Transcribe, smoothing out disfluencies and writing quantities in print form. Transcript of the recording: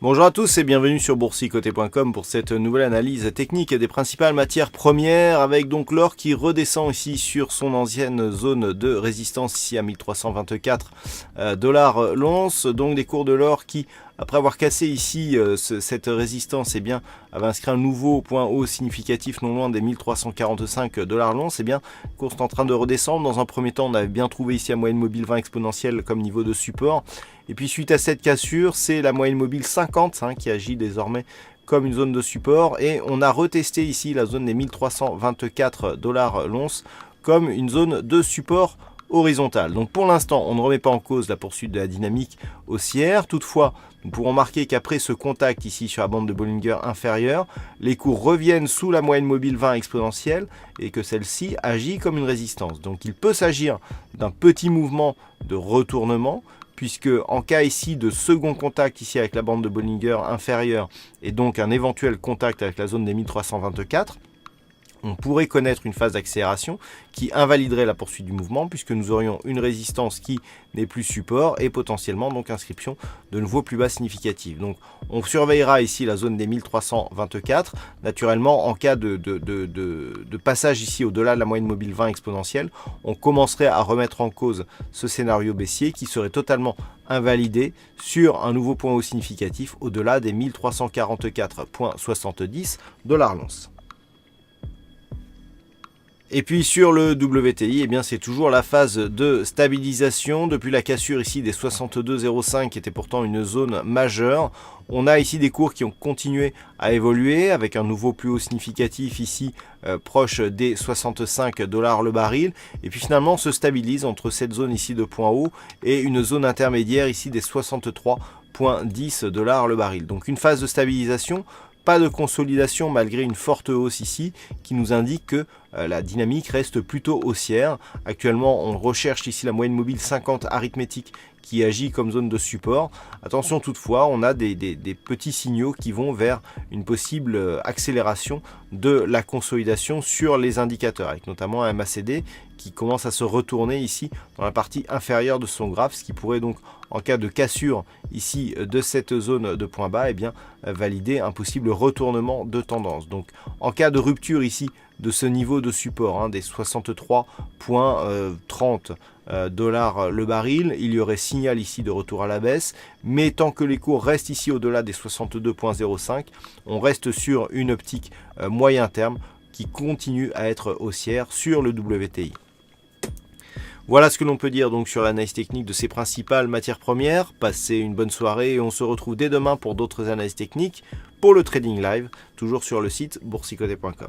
Bonjour à tous et bienvenue sur boursicoté.com pour cette nouvelle analyse technique des principales matières premières avec donc l'or qui redescend ici sur son ancienne zone de résistance ici à 1324 dollars l'once. Donc des cours de l'or qui, après avoir cassé ici cette résistance, avait inscrit un nouveau point haut significatif non loin des 1345 dollars l'once. La course est en train de redescendre. Dans un premier temps, on avait bien trouvé ici la moyenne mobile 20 exponentielle comme niveau de support. Et puis suite à cette cassure, c'est la moyenne mobile 50 qui agit désormais comme une zone de support. Et on a retesté ici la zone des 1324 dollars l'once comme une zone de support horizontale. Donc pour l'instant, on ne remet pas en cause la poursuite de la dynamique haussière. Toutefois, nous pourrons marquer qu'après ce contact ici sur la bande de Bollinger inférieure, les cours reviennent sous la moyenne mobile 20 exponentielle et que celle-ci agit comme une résistance. Donc il peut s'agir d'un petit mouvement de retournement, puisque en cas ici de second contact ici avec la bande de Bollinger inférieure et donc un éventuel contact avec la zone des 1324, on pourrait connaître une phase d'accélération qui invaliderait la poursuite du mouvement puisque nous aurions une résistance qui n'est plus support et potentiellement donc inscription de nouveaux plus bas significatifs. Donc on surveillera ici la zone des 1324. Naturellement, en cas de passage ici au-delà de la moyenne mobile 20 exponentielle, on commencerait à remettre en cause ce scénario baissier qui serait totalement invalidé sur un nouveau point haut significatif au-delà des 1344,70 dollars l'once. Et puis sur le WTI, c'est toujours la phase de stabilisation. Depuis la cassure ici des 62,05 qui était pourtant une zone majeure, on a ici des cours qui ont continué à évoluer avec un nouveau plus haut significatif ici proche des 65 dollars le baril. Et puis finalement on se stabilise entre cette zone ici de point haut et une zone intermédiaire ici des 63,10 dollars le baril. Donc une phase de stabilisation. Pas de consolidation malgré une forte hausse ici qui nous indique que la dynamique reste plutôt haussière. Actuellement, on recherche ici la moyenne mobile 50 arithmétique qui agit comme zone de support. Attention toutefois, on a des petits signaux qui vont vers une possible accélération de la consolidation sur les indicateurs, avec notamment un MACD qui commence à se retourner ici dans la partie inférieure de son graphe, ce qui pourrait donc, en cas de cassure ici de cette zone de point bas, valider un possible retournement de tendance. Donc en cas de rupture ici de ce niveau de support des 63,30 dollars le baril, il y aurait signal ici de retour à la baisse, mais tant que les cours restent ici au-delà des 62,05, on reste sur une optique moyen terme qui continue à être haussière sur le WTI. Voilà ce que l'on peut dire donc sur l'analyse technique de ces principales matières premières. Passez une bonne soirée et on se retrouve dès demain pour d'autres analyses techniques pour le trading live, toujours sur le site boursicoté.com.